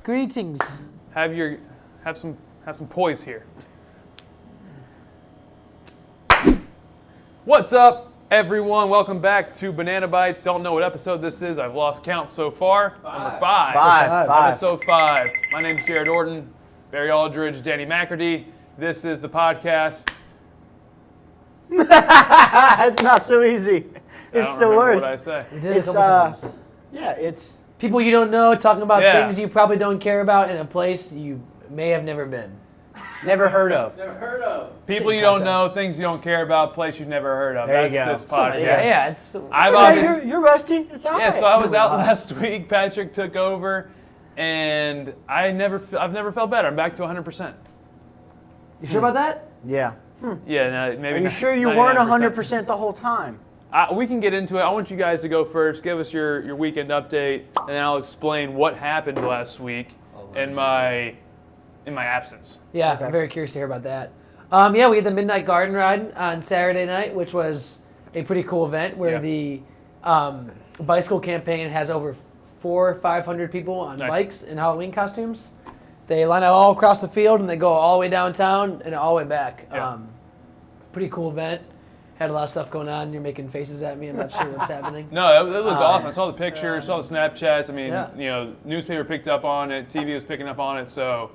Greetings. Have some poise here. What's up, everyone? Welcome back to Banana Bytes. Don't know what episode this is. I've lost count so far. Number 5. Episode 5. My name's Jared Orton, Barry Aldridge, Danny McCurdy. This is the podcast. It's not so easy. It's the worst. What I say. We did it a couple times. Yeah, it's People you don't know talking about things you probably don't care about in a place you may have never been. never heard of. People you don't know, things you don't care about, place you've never heard of. There you That's go. this podcast. Yeah, it's. You're rusty. It's all right. Yeah, so I was out last week. Patrick took over, and I've never felt better. I'm back to 100%. You sure about that? Yeah. Yeah, no, maybe. Are you sure you weren't 100% the whole time? We can get into it. I want you guys to go first. Give us your weekend update, and then I'll explain what happened last week in my absence. Yeah, Okay. I'm very curious to hear about that. We had the Midnight Garden Ride on Saturday night, which was a pretty cool event where the bicycle campaign has over 400 or 500 people on bikes in Halloween costumes. They line up all across the field and they go all the way downtown and all the way back. Yeah. Pretty cool event. Had a lot of stuff going on. You're making faces at me. I'm not sure what's happening. No, it looked awesome. I saw the pictures, saw the Snapchats. I mean, newspaper picked up on it, TV was picking up on it. So,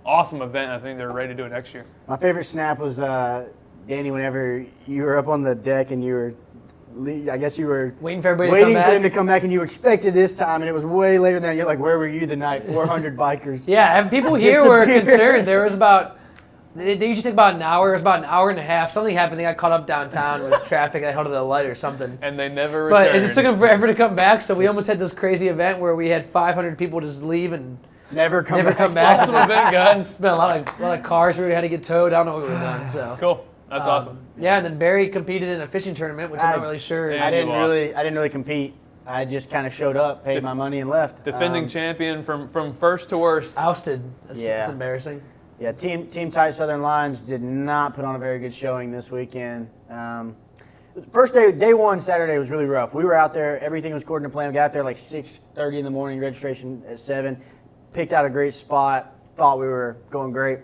awesome event. I think they're ready to do it next year. My favorite snap was Danny. Whenever you were up on the deck and you were, I guess you were waiting for everybody waiting to come for back. him to come back, and you expected this time, and it was way later than that. You're like, where were you the night? 400 bikers. Yeah, and people here were Disappeared. concerned. There was about. They usually take about an hour. It was about an hour and a half. Something happened. They got caught up downtown with traffic. I held up at a light or something. And they never returned. But it just took them forever to come back. So we almost had this crazy event where we had 500 people just leave and Never come come back. back. Awesome event, guys. It's been a lot of cars we had to get towed. I don't know what we were done. So Cool. That's awesome. Yeah, and then Barry competed in a fishing tournament, which I'm not really sure. Yeah. I didn't You lost. really compete. I just kind of showed up, paid my money, and left. Defending champion from first to worst. Ousted. That's Yeah. embarrassing. Yeah, Team Tight Southern Lines did not put on a very good showing this weekend. First day one, Saturday, was really rough. We were out there, everything was according to plan. We got out there like 6:30 in the morning, registration at 7. Picked out a great spot, thought we were going great.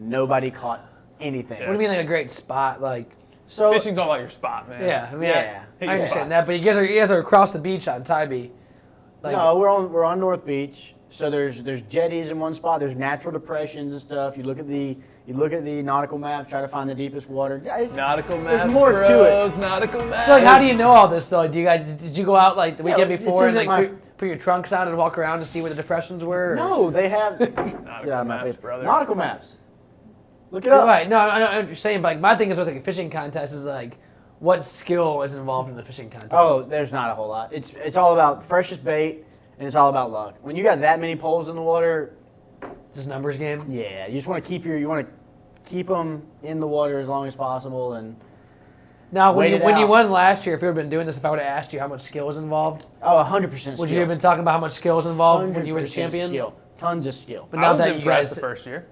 Nobody caught anything. What do you mean like a great spot? Like, So Fishing's all about your spot, man. yeah, I mean, Yeah. I Hit your understand spots. that, but you guys are across the beach on Tybee. Like, no, we're on North Beach. So there's jetties in one spot. There's natural depressions and stuff. You look at the nautical map, try to find the deepest water. Guys, Nautical maps, there's more bros, to it. Nautical maps. So like, how do you know all this though? Do you guys did you go out like the weekend this before and isn't like my- put your trunks on and walk around to see where the depressions were? or- No, they have. Get Nautical out of my maps, face, brother. Nautical maps. Look it You're up. right. No, I know what you're saying, but like my thing is with like a fishing contest is like, what skill is involved in the fishing contest? Oh, there's not a whole lot. It's all about freshest bait, and it's all about luck. When you got that many poles in the water, just numbers game. yeah, you just want to keep them in the water as long as possible. And Now, Wait it when you out. won last year, if you had been doing this, if I would have asked you how much skill was involved, 100% skill. would you have been talking about how much skill was involved when you were the 100% champion? Skill. Tons of skill. But I now was that you impressed guys, the first year.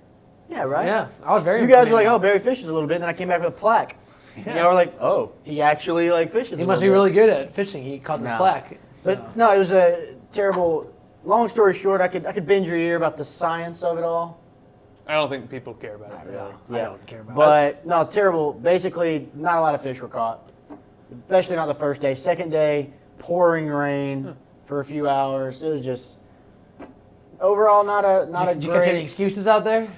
Yeah, right. yeah, I was very. You guys were like, impressed. oh, Barry fishes a little bit, and then I came back with a plaque. You know, we're like, oh, he actually fishes. He a must be little really good at fishing. He caught this No. plaque. So. But no, it was a terrible. Long story short, I could bend your ear about the science of it all. I don't think people care about it. Really? I don't care about But no, terrible. Basically, not a lot of fish were caught, especially not the first day. Second day, pouring rain for a few hours. It was just overall not a Did you catch any great. excuses out there?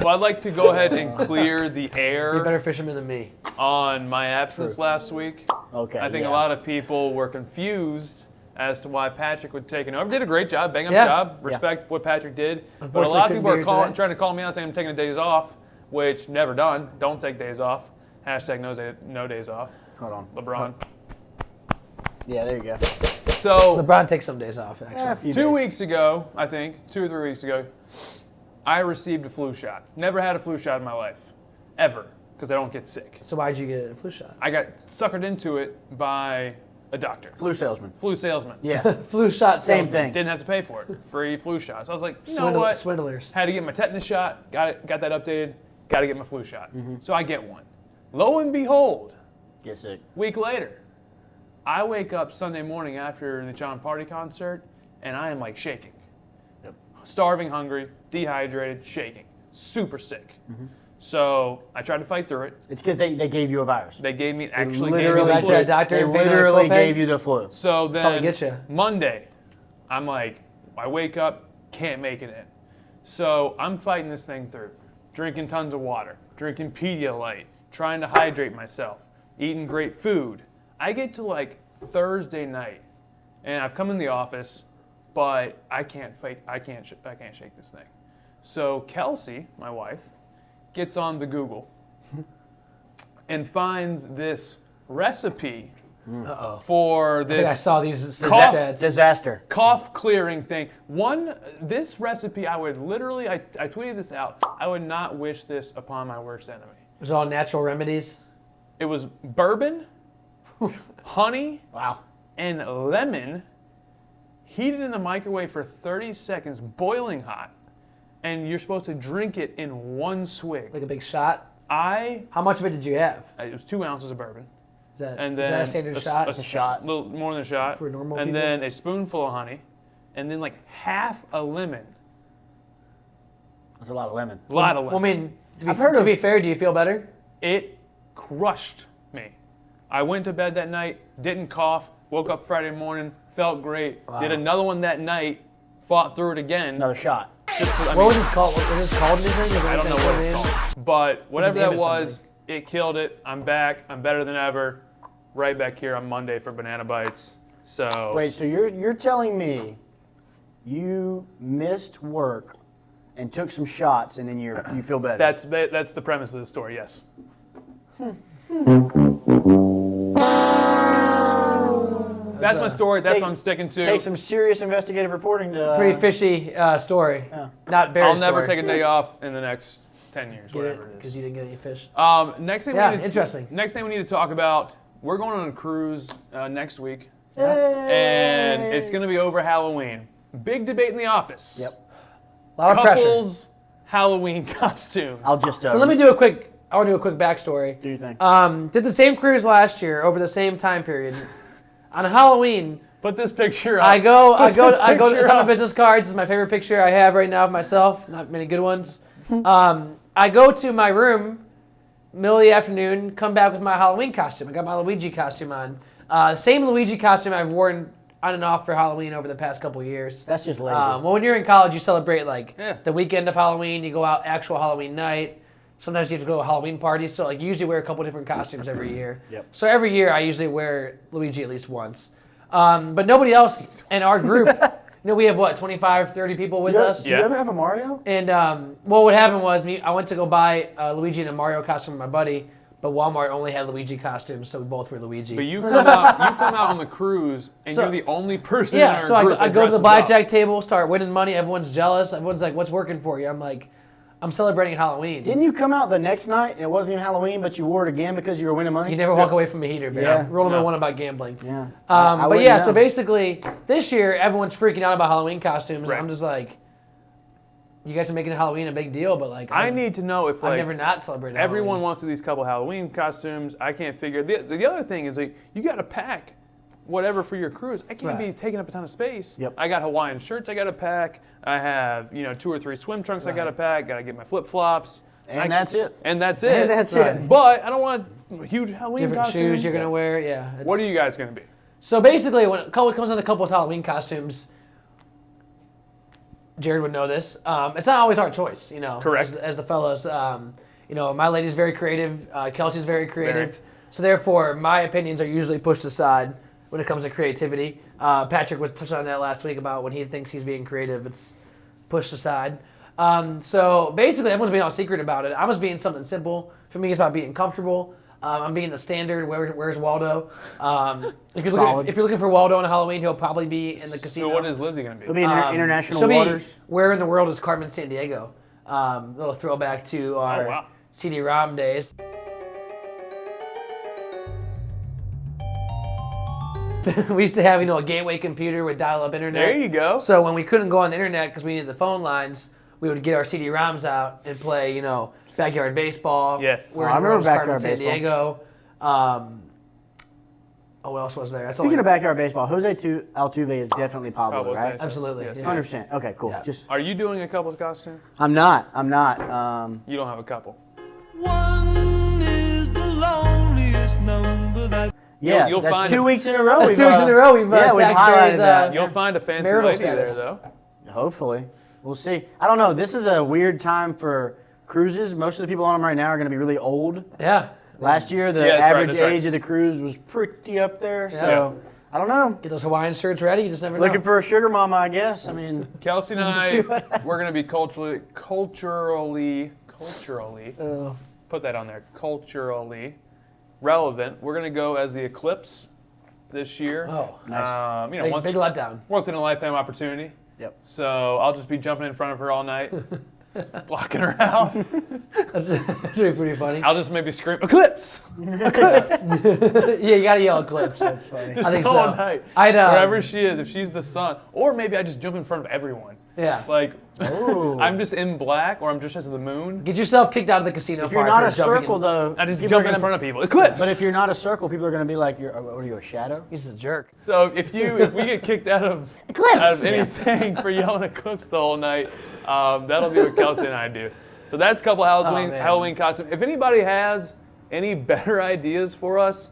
Well, I'd like to go ahead and clear the You're a air better fisherman than me. on my absence last week. Okay, I think yeah. a lot of people were confused as to why Patrick would take it over. Did a great job, bang up Yeah. job. Respect what Patrick did. But a Unfortunately, lot of couldn't people be are here today. trying to call me out saying I'm taking days off, which never done. Don't take days off. Hashtag no days off. Hold on. LeBron. Yeah, there you go. So LeBron takes some days off, actually. A few 2 days. weeks ago, I think, 2 or 3 weeks ago, I received a flu shot. Never had a flu shot in my life, ever, because I don't get sick. So why'd you get a flu shot? I got suckered into it by a doctor. Flu salesman. Flu salesman. Yeah. Flu shot. Same salesman. thing. Didn't have to pay for it. Free flu shots. I was like, you know what? Swindlers. Had to get my tetanus shot. Got that updated. Got to get my flu shot. So I get one. Lo and behold, Get sick. week later, I wake up Sunday morning after the John Party concert, and I am like shaking. Yep. Starving, hungry, dehydrated, shaking. Super sick. So I tried to fight through it. It's because they gave you a virus. They gave me They literally Back to that doctor They and pay my literally copay? gave you the flu. So That's how they then get you. Monday, I'm like, I wake up, can't make it in. So I'm fighting this thing through, drinking tons of water, drinking Pedialyte, trying to hydrate myself, eating great food. I get to like Thursday night, and I've come in the office, but I can't shake this thing. So Kelsey, my wife, gets on the Google and finds this recipe for I think I this saw these Cough. ads. Disaster. cough clearing thing. This recipe, I would literally, I tweeted this out. I would not wish this upon my worst enemy. It was all natural remedies. It was bourbon, honey, Wow. and lemon heated in the microwave for 30 seconds, boiling hot, and you're supposed to drink it in one swig. Like a big shot. How much of it did you have? It was 2 ounces of bourbon. Is that, And is then that a standard shot? a shot. A little more than a shot. For normal and people? then a spoonful of honey, and then like half a lemon. That's a lot of lemon. A lot of Well, I lemon. mean, I've heard to of- be fair, do you feel better? It crushed me. I went to bed that night, didn't cough, woke up Friday morning, felt great, did another one that night, fought through it again. Another shot. What was this called? What was this called? Anything? I don't know what it's called. But whatever name that of was, something. it killed it. I'm back. I'm better than ever. Right back here on Monday for Banana Bites. So Wait, so you're telling me you missed work and took some shots and then you feel better? that's the premise of the story, yes. That's my story. That's Take- what I'm sticking to. Take some serious investigative reporting to. Pretty fishy story. Not Barry's I'll never story. take a day off in the next 10 years, Get whatever it? it Because is. you didn't get any fish. Next thing Yeah, we need to, interesting. Next thing we need to talk about, we're going on a cruise next week, Hey. and it's going to be over Halloween. Big debate in the office. Yep. A lot of pressure. Couples Halloween costumes. I'll just. So let me do a quick. I want to do a quick backstory. Do you think? Did the same cruise last year over the same time period. On Halloween, Put this picture up. I go. Put this It's picture on my up. business cards. It's my favorite picture I have right now of myself. Not many good ones. I go to my room, middle of the afternoon. Come back with my Halloween costume. I got my Luigi costume on. Same Luigi costume I've worn on and off for Halloween over the past couple of years. That's just lazy. Well, when you're in college, you celebrate like Yeah. the weekend of Halloween. You go out actual Halloween night. Sometimes you have to go to Halloween parties. So like you usually wear a couple different costumes every year. Yep. So every year I usually wear Luigi at least once. But nobody else in our group. We have what 25, 30 people with us. Do you Yeah. ever have a Mario? And well, what happened was I went to go buy Luigi and a Mario costume for my buddy, but Walmart only had Luigi costumes, so we both were Luigi. But you come out on the cruise, and So- you're the only person Yeah, in our so I group go that to the dresses blackjack up. table, start winning money. Everyone's jealous. Everyone's like, "What's working for you?" I'm like, "I'm celebrating Halloween." Didn't you come out the next night and it wasn't even Halloween, but you wore it again because you were winning money? You never walk away from a heater, man. Yeah. Rule number No. one about gambling. Yeah. But wouldn't yeah, know. so basically, this year everyone's freaking out about Halloween costumes. Right. I'm just like, you guys are making Halloween a big deal, but like, I need to know if I've like never not celebrated. everyone Halloween. wants to do these couple Halloween costumes. I can't figure. The other thing is like you got to pack whatever for your cruise. I can't be Right. taking up a ton of space. Yep. I got Hawaiian shirts I got to pack. I have 2 or 3 swim trunks I got to Right. pack. Got to get my flip flops. And that's it. And that's it. And that's it. But I don't want a huge Halloween different costume. shoes you're gonna wear. Yeah. What are you guys gonna be? So basically, when it comes down to couples Halloween costumes, Jared would know this. It's not always our choice, Correct. As the fellas, my lady's very creative. Kelsey's very creative. Very. So therefore, my opinions are usually pushed aside when it comes to creativity. Patrick was touching on that last week about when he thinks he's being creative, it's pushed aside. So basically, everyone's being all secret about it. I was being something simple. For me, it's about being comfortable. I'm being the standard. Where's Waldo? If you're looking for Waldo on Halloween, he'll probably be in the casino. So what is Lizzie gonna be? It'll be in international she'll be, waters. Where in the world is Carmen San Diego? Little throwback to our wow. CD-ROM days. we used to have, a gateway computer with dial-up internet. There you go. So when we couldn't go on the internet because we needed the phone lines, we would get our CD-ROMs out and play, backyard baseball. Yes. We're I in remember Rose Park backyard in San baseball. Diego. What else was there? That's Speaking of backyard baseball, Jose Altuve is definitely Pablo, Pablo's right? there. Absolutely. Yes. Yeah. 100%. Okay, cool. Yeah. Just Are you doing a couple's costume? I'm not. You don't have a couple. One is the loneliest number that. Yeah, You'll that's find 2 it. weeks in a row. That's 2 weeks in a row. We've we've tagged highlighted Jerry's, that. You'll find a fancy marital lady status. there, though. Hopefully, we'll see. I don't know. This is a weird time for cruises. Most of the people on them right now are going to be really old. Yeah. Last year, the Yeah, that's right, average that's right. age of the cruise was pretty up there. So I don't know. Get those Hawaiian shirts ready. You just never know. Looking for a sugar mama, I guess. I mean, Kelsey and See what I, we're going to be culturally, put that on there, culturally relevant. We're going to go as the Eclipse this year. Oh, nice. big letdown. Once in a lifetime opportunity. Yep. So I'll just be jumping in front of her all night, blocking her out. That's actually pretty funny. I'll just maybe scream, Eclipse! Yeah, you gotta yell Eclipse. That's funny. Just I think all so. night. I'd, Wherever she is, if she's the sun. Or maybe I just jump in front of everyone. Yeah. Like, Ooh. I'm just in black, or I'm just as the moon. Get yourself kicked out of the casino. if you're not a jumping circle, though, I just people are jump in gonna- front of people. Eclipse! But if you're not a circle, people are going to be like, what are you, a shadow? He's a jerk. So if we get kicked out of anything for yelling Eclipse the whole night, that'll be what Kelsey and I do. So that's a couple man. Halloween costumes. If anybody has any better ideas for us,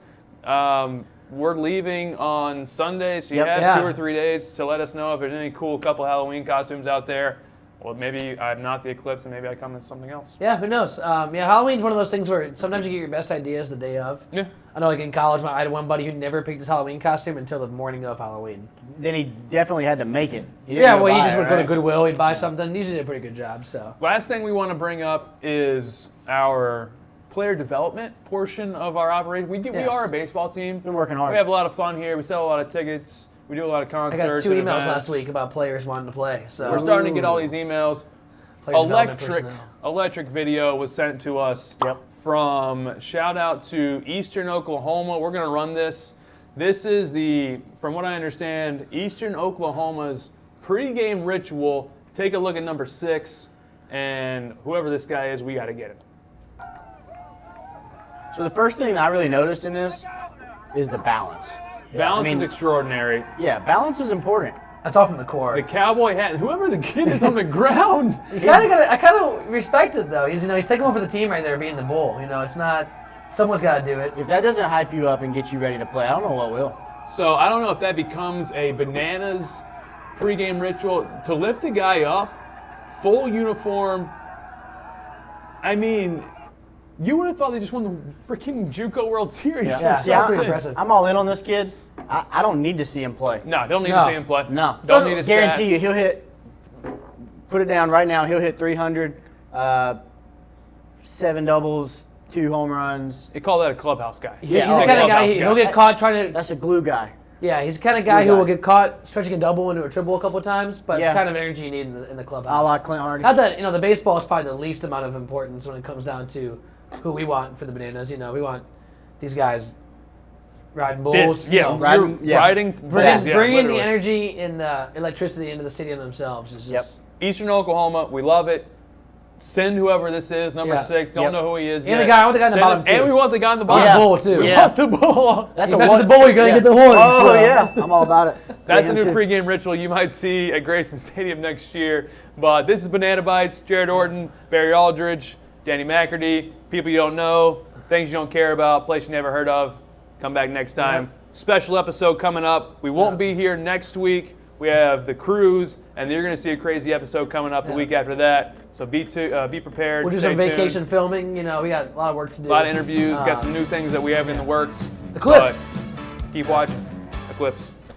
we're leaving on Sunday, so you Yep. have Yeah. 2 or 3 days to let us know if there's any cool couple Halloween costumes out there. Well, maybe I'm not the Eclipse, and maybe I come as something else. Yeah, who knows? Halloween's one of those things where sometimes you get your best ideas the day of. Yeah. I know, like in college, I had one buddy who never picked his Halloween costume until the morning of Halloween. Then he definitely had to make it. He didn't Yeah, go well, he buy just it, would go to right? Goodwill, he'd buy something. He usually did a pretty good job. So Last thing we want to bring up is our player development portion of our operation. We Yes. are a baseball team. Been working hard. We have a lot of fun here. We sell a lot of tickets. We do a lot of I concerts. got 2 and emails events. last week about players wanting to play. So We're starting to get all these emails. player development personnel. Electric video was sent to us from, shout out to Eastern Oklahoma. We're going to run this. This is from what I understand, Eastern Oklahoma's pregame ritual. Take a look at number 6, and whoever this guy is, we got to get him. So the first thing I really noticed in this is the balance. Balance I mean- is extraordinary. Yeah, balance is important. That's all from the core. The cowboy hat, whoever the kid is on the ground. I kind of respect it though. He's taking one for the team right there, being the bull. It's not. Someone's got to do it. If that doesn't hype you up and get you ready to play, I don't know what will. So I don't know if that becomes a Bananas pregame ritual to lift the guy up, full uniform. I mean, you would have thought they just won the freaking JUCO World Series. Yeah. See, pretty impressive. I'm all in on this kid. I don't need to see him play. No, don't need No. to see him play. No. Don't need to Guarantee you, he'll hit. Put it down right now. He'll hit 300, 7 doubles, 2 home runs. They call that a clubhouse guy. He's Yeah, the oh, kind of guy clubhouse he'll get caught trying to. That's a glue guy. Yeah, he's the kind of guy Blue who will guy. get caught stretching a double into a triple a couple of times, but Yeah. it's kind of energy you need in the clubhouse. A la Clint Hardy. Not that the baseball is probably the least amount of importance when it comes down to who we want for the Bananas. We want these guys riding bulls. riding- yeah. riding bringing yeah, the literally. energy and the electricity into the stadium themselves is just. Eastern Oklahoma, we love it. Send whoever this is, number Yeah. 6. Don't Yep. know who he is And yet. the guy- I want the guy in the Send bottom, him- too. And we want the guy in the Yeah. bottom. Bull, too. We Yeah. want the bull. That's You a mess what? with the bull, you're gonna get the horn. Oh so. yeah, I'm all about it. That's Yeah, a new too. pregame ritual you might see at Grayson Stadium next year. But this is Banana Bytes. Jared Orton, Barry Aldridge, Danny McCarty. People you don't know, things you don't care about, place you never heard of. Come back next time. Special episode coming up. We won't be here next week. We have the cruise, and you're going to see a crazy episode coming up the week after that. So be prepared. We'll do Stay some tuned. vacation filming. We got a lot of work to do. A lot of interviews. Got some new things that we have in the works. Eclipse. But keep watching. Eclipse.